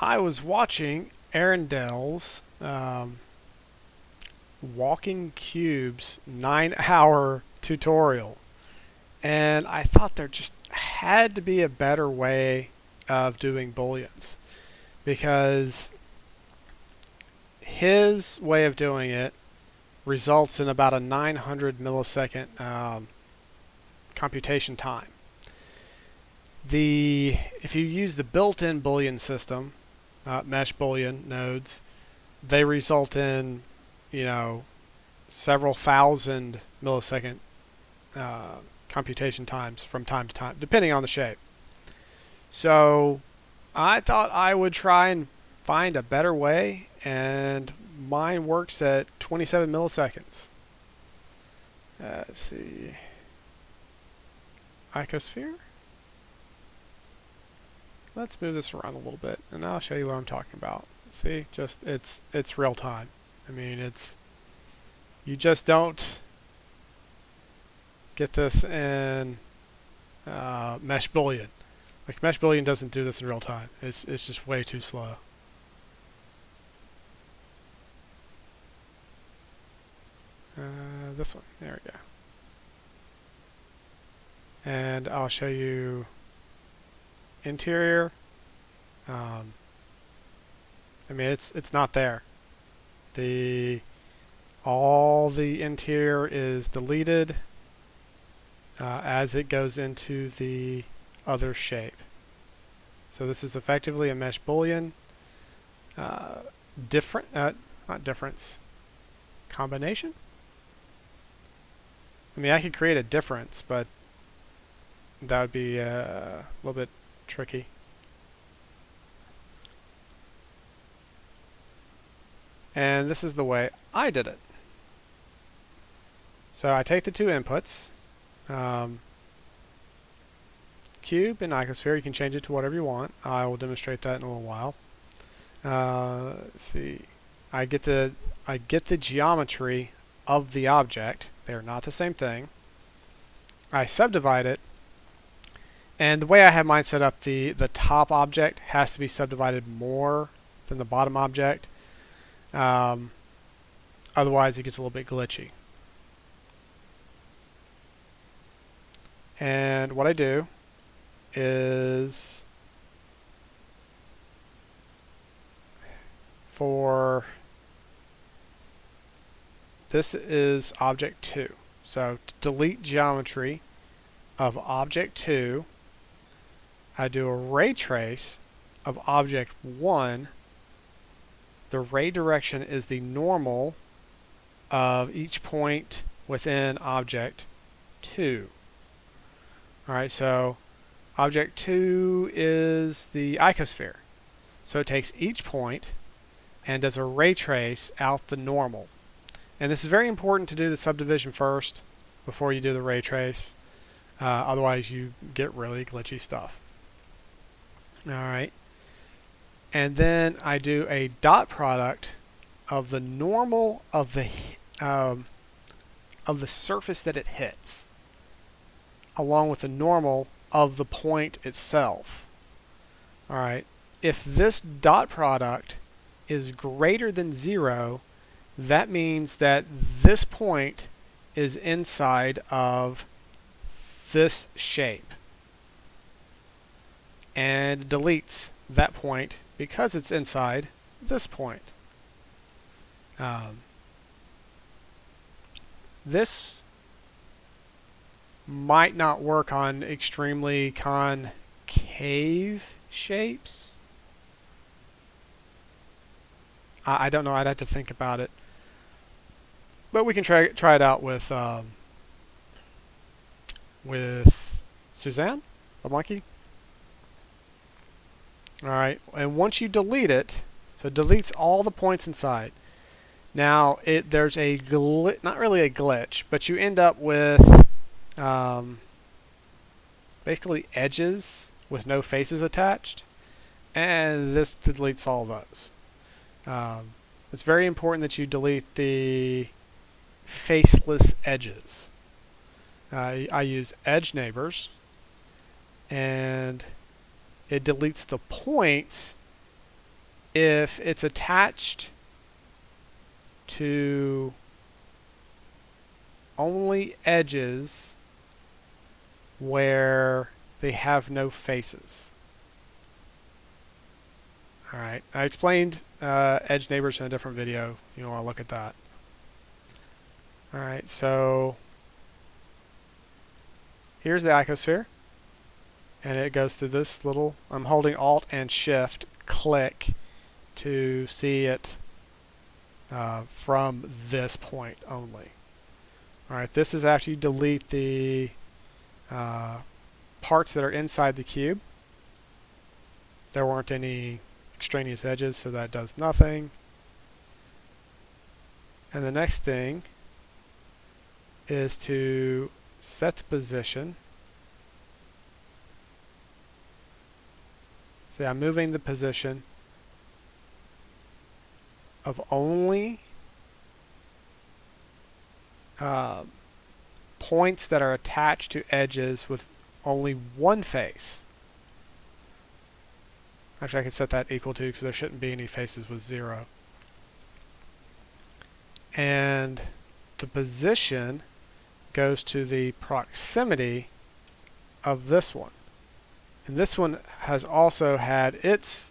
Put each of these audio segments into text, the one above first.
I was watching Arundel's Walking Cubes 9-hour tutorial, and I thought there just had to be a better way of doing booleans, because his way of doing it results in about a 900 millisecond computation time. If you use the built-in Boolean system, mesh Boolean nodes, they result in, several thousand millisecond computation times from time to time, depending on the shape. So I thought I would try and find a better way, and mine works at 27 milliseconds. Let's see. Icosphere? Let's move this around a little bit, and I'll show you what I'm talking about. See, just it's real time. I mean, you just don't get this in Mesh Boolean. Like, Mesh Boolean doesn't do this in real time. It's just way too slow. This one, there we go. And I'll show you interior. I mean, it's not there. All the interior is deleted as it goes into the other shape. So this is effectively a mesh Boolean not difference, combination. I mean, I could create a difference, but that would be a little bit tricky. And this is the way I did it. So I take the two inputs, cube and icosphere. You can change it to whatever you want. I will demonstrate that in a little while. Let's see. I get the geometry of the object. They are not the same thing. I subdivide it, and the way I have mine set up, the top object has to be subdivided more than the bottom object. Otherwise, it gets a little bit glitchy. And what I do is, this is object 2. So to delete geometry of object 2, I do a ray trace of object 1. The ray direction is the normal of each point within object 2. Alright, so object 2 is the icosphere. So it takes each point and does a ray trace out the normal. And this is very important to do the subdivision first before you do the ray trace. Otherwise you get really glitchy stuff. Alright. And then I do a dot product of the normal of the surface that it hits, along with the normal of the point itself. Alright. If this dot product is greater than 0, that means that this point is inside of this shape, and deletes that point because it's inside this point. This might not work on extremely concave shapes. I don't know. I'd have to think about it. But we can try it out with Suzanne, the monkey. Alright, and once you delete it, so it deletes all the points inside. Now, there's a not really a glitch, but you end up with basically edges with no faces attached, and this deletes all those. It's very important that you delete the faceless edges. I use edge neighbors, and it deletes the points if it's attached to only edges where they have no faces. Alright, I explained edge neighbors in a different video. You want to look at that. Alright, so here's the icosphere. And it goes through this little, I'm holding Alt and Shift, click to see it from this point only. Alright, this is after you delete the parts that are inside the cube. There weren't any extraneous edges, so that does nothing. And the next thing is to set the position. See, I'm moving the position of only points that are attached to edges with only one face. Actually, I can set that equal to because there shouldn't be any faces with 0. And the position goes to the proximity of this one. And this one has also had its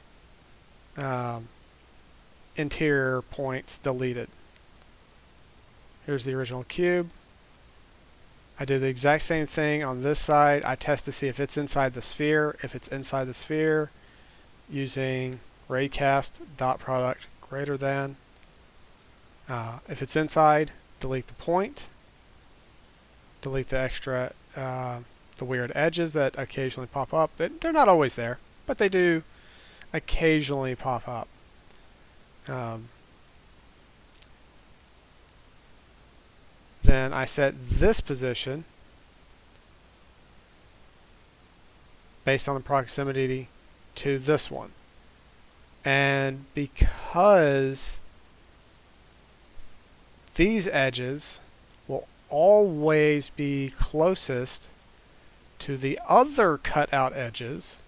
interior points deleted. Here's the original cube. I do the exact same thing on this side. I test to see if it's inside the sphere. If it's inside the sphere, using raycast dot product greater than. If it's inside, delete the point. Delete the extra, the weird edges that occasionally pop up. They're not always there, but they do occasionally pop up. Then I set this position based on the proximity to this one. And because these edges will always be closest to the other cutout edges,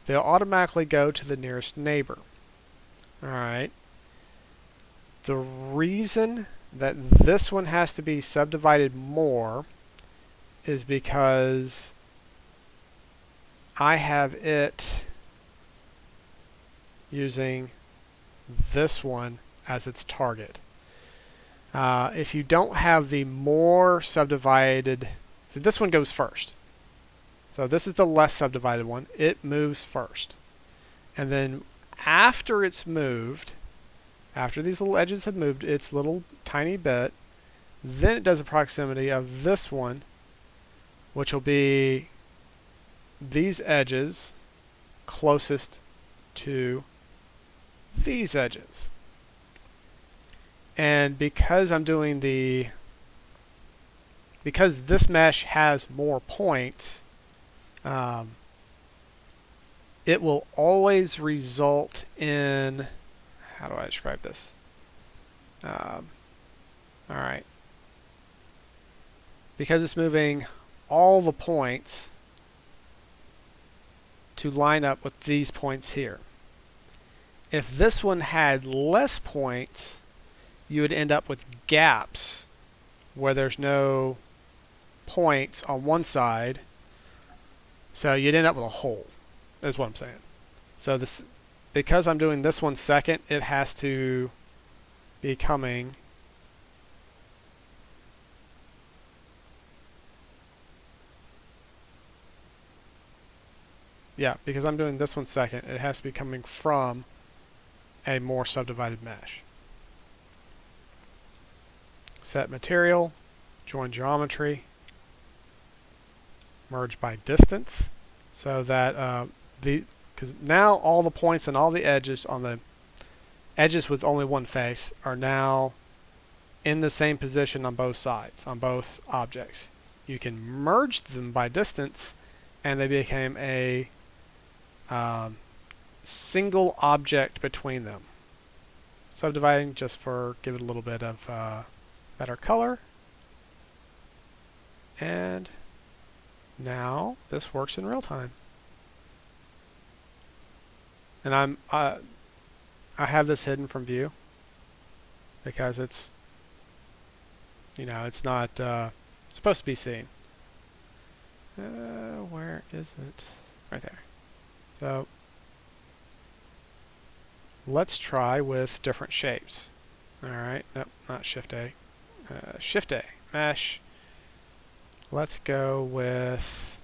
they'll automatically go to the nearest neighbor. Alright. The reason that this one has to be subdivided more is because I have it using this one as its target. If you don't have the more subdivided, so this one goes first. So this is the less subdivided one. It moves first. And then after it's moved, after these little edges have moved its little tiny bit, then it does a proximity of this one, which will be these edges closest to these edges. And because I'm doing because this mesh has more points, it will always result in, how do I describe this? Alright. Because it's moving all the points to line up with these points here. If this one had less points, you would end up with gaps where there's no points on one side. So you'd end up with a hole, is what I'm saying. So this, because I'm doing this one second, it has to be coming because I'm doing this one second, it has to be coming from a more subdivided mesh. Set material, join geometry, merge by distance, so that because now all the points and all the edges on the edges with only one face are now in the same position on both sides, on both objects. You can merge them by distance, and they became a single object between them. Subdividing just for give it a little bit of better color. And now this works in real time. And I have this hidden from view because it's, it's not supposed to be seen. Where is it? Right there. So let's try with different shapes. Alright, nope, not Shift A. Shift A, mesh. Let's go with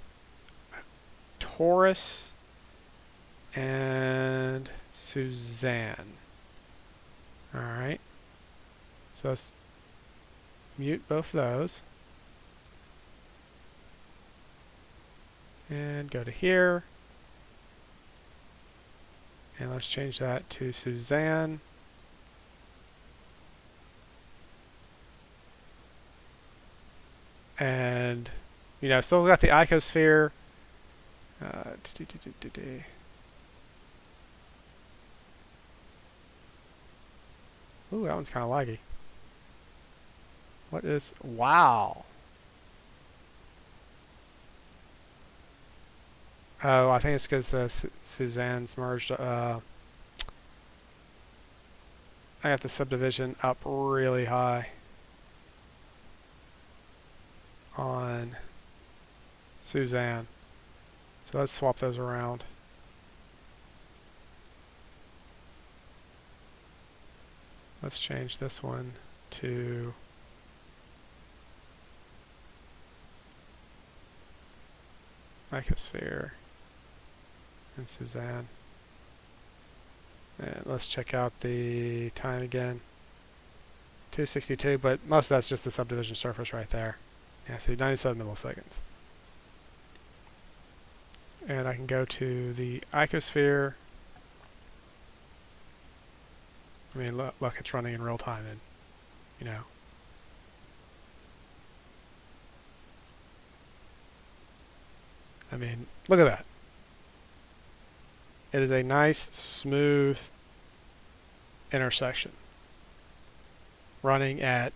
Taurus and Suzanne. Alright, so let's mute both those. And go to here. And let's change that to Suzanne. And, still got the icosphere. Ooh, that one's kind of laggy. What is... Wow. Oh, I think it's because Suzanne's merged. I got the subdivision up really high on Suzanne. So let's swap those around. Let's change this one to icosphere and Suzanne. And let's check out the time again. 262, but most of that's just the subdivision surface right there. Yeah, see, 97 milliseconds. And I can go to the icosphere. I mean, look, it's running in real time, and I mean, look at that. It is a nice, smooth intersection, running at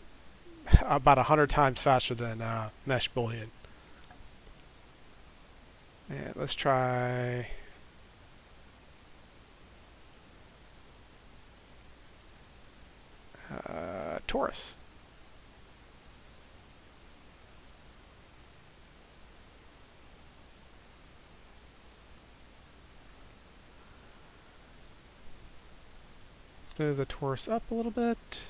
about 100 times faster than mesh Boolean. And let's try Taurus. Let's move the Taurus up a little bit.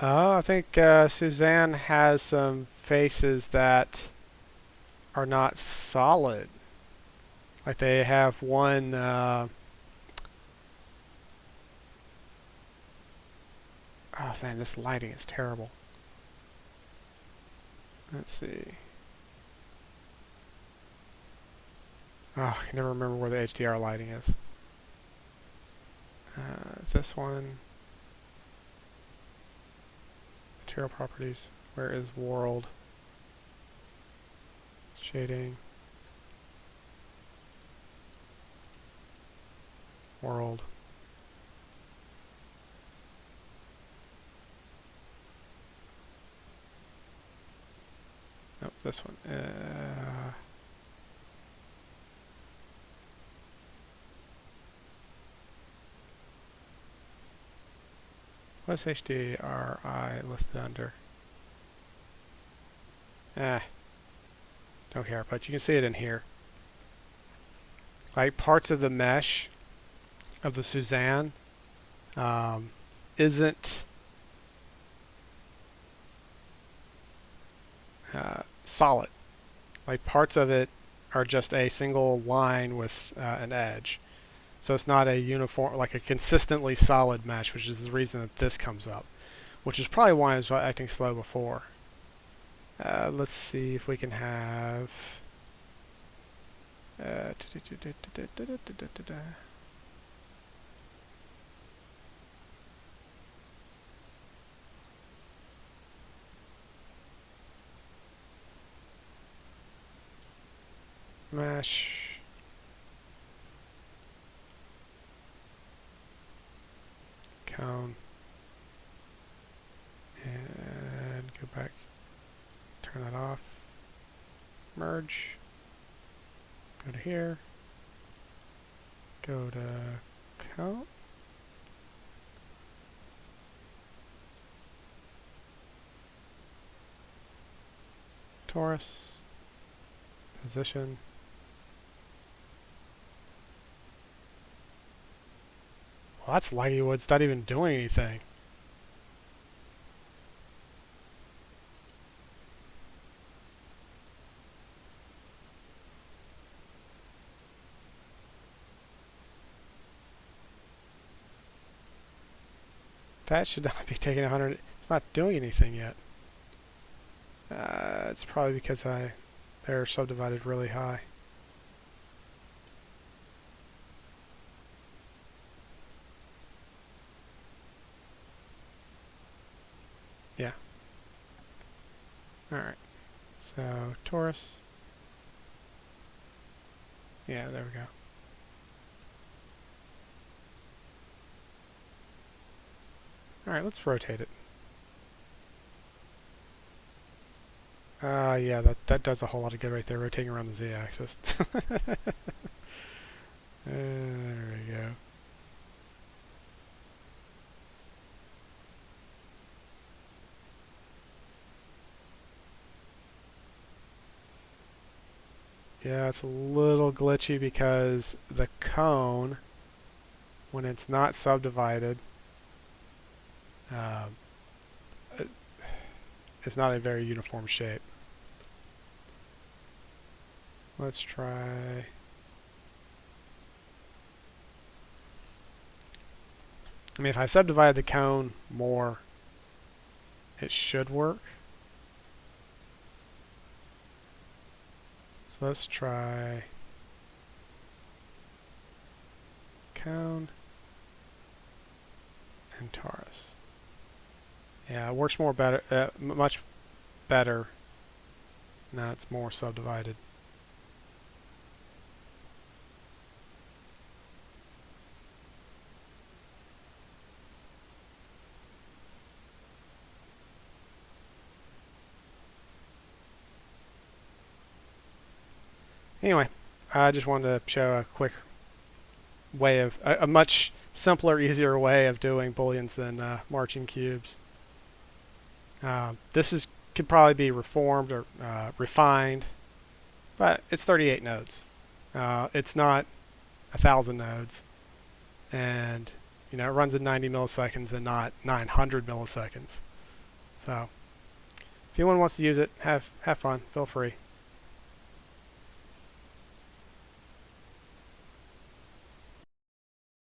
I think Suzanne has some faces that are not solid. Like they have one... oh man, this lighting is terrible. Let's see. Oh, I can never remember where the HDR lighting is. This one... Material properties. Where is world? Shading. World. Nope, this one. What's HDRI listed under? Don't care, but you can see it in here. Like parts of the mesh of the Suzanne isn't solid. Like parts of it are just a single line with an edge. So it's not a uniform, like a consistently solid mesh, which is the reason that this comes up, which is probably why I was acting slow before. Let's see if we can have... mesh cone, and go back, turn that off, merge, go to here, go to cone, torus, position, well, that's laggy wood. It's not even doing anything. That should not be taking 100. It's not doing anything yet. It's probably because they're subdivided really high. Yeah. Alright. So, torus. Yeah, there we go. Alright, let's rotate it. Yeah, that does a whole lot of good right there, rotating around the z-axis. There we go. Yeah, it's a little glitchy because the cone, when it's not subdivided, it's not a very uniform shape. Let's try... I mean, if I subdivide the cone more, it should work. So let's try cone and torus. Yeah, it works more better, much better. Now it's more subdivided. Anyway, I just wanted to show a quick way of, a much simpler, easier way of doing booleans than marching cubes. This could probably be reformed or refined, but it's 38 nodes. It's not 1,000 nodes, and it runs at 90 milliseconds and not 900 milliseconds. So, if anyone wants to use it, have fun. Feel free.